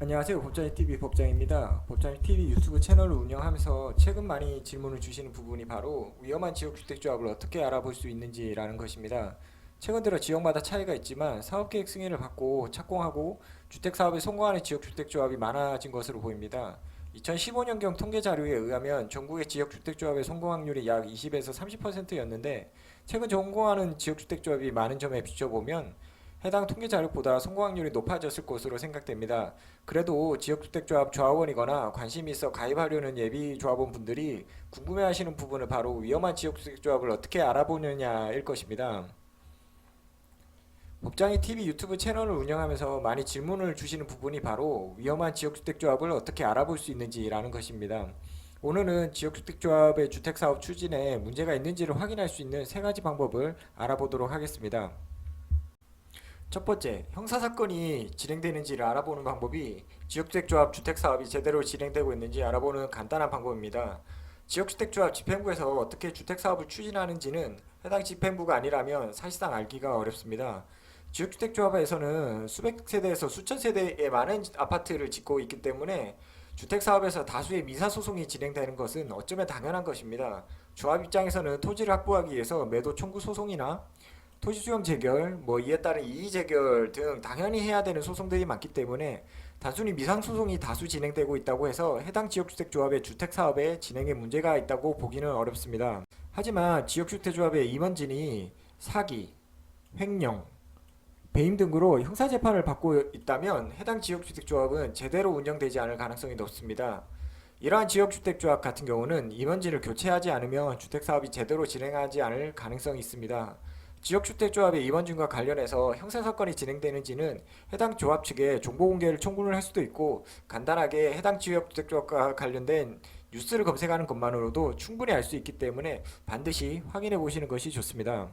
안녕하세요. 법장이TV 법장입니다. 법장이TV 유튜브 채널을 운영하면서 최근 많이 질문을 주시는 부분이 바로 위험한 지역주택조합을 어떻게 알아볼 수 있는지라는 것입니다. 최근 들어 지역마다 차이가 있지만 사업계획 승인을 받고 착공하고 주택사업에 성공하는 지역주택조합이 많아진 것으로 보입니다. 2015년경 통계자료에 의하면 전국의 지역주택조합의 성공 확률이 약 20에서 30%였는데 최근 성공하는 지역주택조합이 많은 점에 비춰보면 해당 통계 자료보다 성공 확률이 높아졌을 것으로 생각됩니다. 그래도 지역주택조합 조합원이거나 관심이 있어 가입하려는 예비 조합원 분들이 궁금해하시는 부분은 바로 위험한 지역주택조합을 어떻게 알아보느냐일 것입니다. 법장이 TV 유튜브 채널을 운영하면서 많이 질문을 주시는 부분이 바로 위험한 지역주택조합을 어떻게 알아볼 수 있는지라는 것입니다. 오늘은 지역주택조합의 주택사업 추진에 문제가 있는지를 확인할 수 있는 세 가지 방법을 알아보도록 하겠습니다. 첫 번째, 형사사건이 진행되는지를 알아보는 방법이 지역주택조합 주택사업이 제대로 진행되고 있는지 알아보는 간단한 방법입니다. 지역주택조합 집행부에서 어떻게 주택사업을 추진하는지는 해당 집행부가 아니라면 사실상 알기가 어렵습니다. 지역주택조합에서는 수백 세대에서 수천 세대의 많은 아파트를 짓고 있기 때문에 주택사업에서 다수의 민사소송이 진행되는 것은 어쩌면 당연한 것입니다. 조합 입장에서는 토지를 확보하기 위해서 매도 청구 소송이나 토지수용 재결, 이에 따른 이의 재결 등 당연히 해야 되는 소송들이 많기 때문에 단순히 미상 소송이 다수 진행되고 있다고 해서 해당 지역주택조합의 주택사업에 진행에 문제가 있다고 보기는 어렵습니다. 하지만 지역주택조합의 임원진이 사기, 횡령, 배임 등으로 형사재판을 받고 있다면 해당 지역주택조합은 제대로 운영되지 않을 가능성이 높습니다. 이러한 지역주택조합 같은 경우는 임원진을 교체하지 않으면 주택사업이 제대로 진행하지 않을 가능성이 있습니다. 지역주택조합의 임원진과 관련해서 형사사건이 진행되는지는 해당 조합 측에 정보공개를 청구를 할 수도 있고 간단하게 해당 지역주택조합과 관련된 뉴스를 검색하는 것만으로도 충분히 알 수 있기 때문에 반드시 확인해 보시는 것이 좋습니다.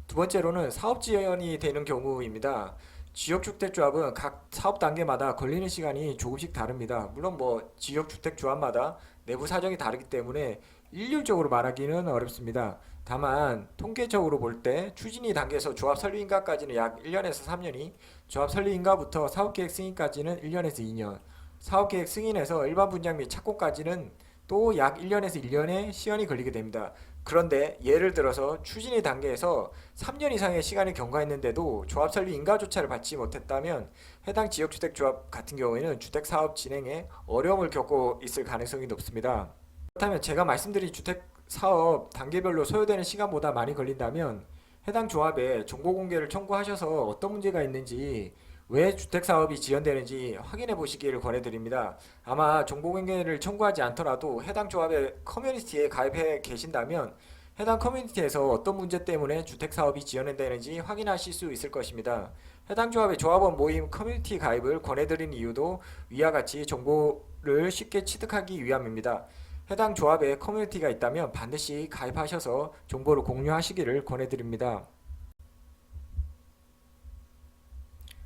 두 번째로는 사업 지연이 되는 경우입니다. 지역주택조합은 각 사업 단계마다 걸리는 시간이 조금씩 다릅니다. 물론 지역주택조합마다 내부 사정이 다르기 때문에 일률적으로 말하기는 어렵습니다. 다만 통계적으로 볼 때 추진이 단계에서 조합 설립인가까지는 약 1년에서 3년이, 조합 설립인가부터 사업계획 승인까지는 1년에서 2년, 사업계획 승인에서 일반 분양 및 착공까지는 또 약 1년에서 1년의 시간이 걸리게 됩니다. 그런데 예를 들어서 추진의 단계에서 3년 이상의 시간이 경과했는데도 조합 설립 인가조차를 받지 못했다면 해당 지역주택조합 같은 경우에는 주택사업 진행에 어려움을 겪고 있을 가능성이 높습니다. 그렇다면 제가 말씀드린 주택사업 단계별로 소요되는 시간보다 많이 걸린다면 해당 조합에 정보공개를 청구하셔서 어떤 문제가 있는지, 왜 주택사업이 지연되는지 확인해 보시기를 권해드립니다. 아마 정보공개를 청구하지 않더라도 해당 조합의 커뮤니티에 가입해 계신다면 해당 커뮤니티에서 어떤 문제 때문에 주택사업이 지연되는지 확인하실 수 있을 것입니다. 해당 조합의 조합원 모임 커뮤니티 가입을 권해드리는 이유도 위와 같이 정보를 쉽게 취득하기 위함입니다. 해당 조합에 커뮤니티가 있다면 반드시 가입하셔서 정보를 공유하시기를 권해드립니다.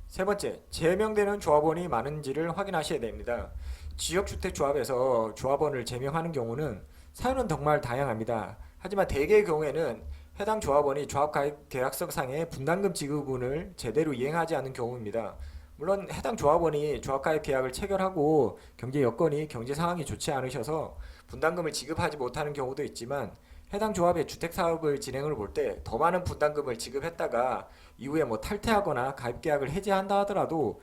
세 번째, 제명되는 조합원이 많은지를 확인하셔야 됩니다. 지역주택조합에서 조합원을 제명하는 경우는 사유는 정말 다양합니다. 하지만 대개의 경우에는 해당 조합원이 조합가입 계약서상의 분담금 지급분을 제대로 이행하지 않는 경우입니다. 물론 해당 조합원이 조합가입 계약을 체결하고 경제 여건이 경제 상황이 좋지 않으셔서 분담금을 지급하지 못하는 경우도 있지만 해당 조합의 주택사업을 진행을 볼 때 더 많은 분담금을 지급했다가 이후에 탈퇴하거나 가입계약을 해지한다 하더라도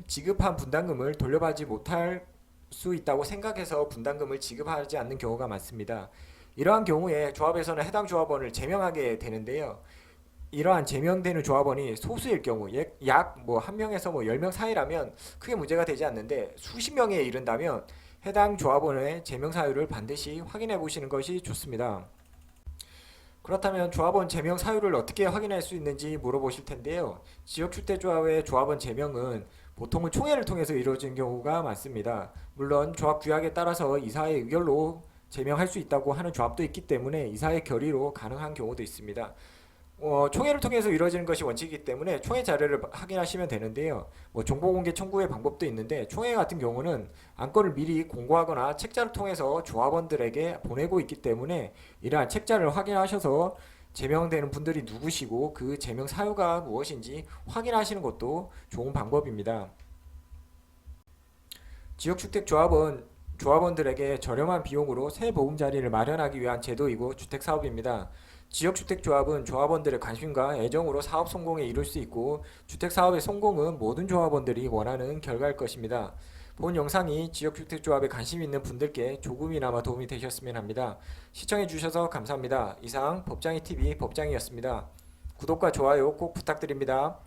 지급한 분담금을 돌려받지 못할 수 있다고 생각해서 분담금을 지급하지 않는 경우가 많습니다. 이러한 경우에 조합에서는 해당 조합원을 제명하게 되는데요. 이러한 제명되는 조합원이 소수일 경우 약 한 명에서 10명 사이라면 크게 문제가 되지 않는데 수십 명에 이른다면 해당 조합원의 제명 사유를 반드시 확인해 보시는 것이 좋습니다. 그렇다면 조합원 제명 사유를 어떻게 확인할 수 있는지 물어보실 텐데요. 지역주택조합의 조합원 제명은 보통은 총회를 통해서 이루어지는 경우가 많습니다. 물론 조합 규약에 따라서 이사의 의결로 제명할 수 있다고 하는 조합도 있기 때문에 이사의 결의로 가능한 경우도 있습니다. 총회를 통해서 이루어지는 것이 원칙이기 때문에 총회 자료를 확인하시면 되는데요. 정보공개 청구의 방법도 있는데 총회 같은 경우는 안건을 미리 공고하거나 책자를 통해서 조합원들에게 보내고 있기 때문에 이러한 책자를 확인하셔서 제명되는 분들이 누구시고 그 제명 사유가 무엇인지 확인하시는 것도 좋은 방법입니다. 지역주택조합은 조합원들에게 저렴한 비용으로 새 보금자리를 마련하기 위한 제도이고 주택사업입니다. 지역주택조합은 조합원들의 관심과 애정으로 사업 성공에 이룰 수 있고 주택사업의 성공은 모든 조합원들이 원하는 결과일 것입니다. 본 영상이 지역주택조합에 관심 있는 분들께 조금이나마 도움이 되셨으면 합니다. 시청해주셔서 감사합니다. 이상 법장이TV 법장이었습니다. 구독과 좋아요 꼭 부탁드립니다.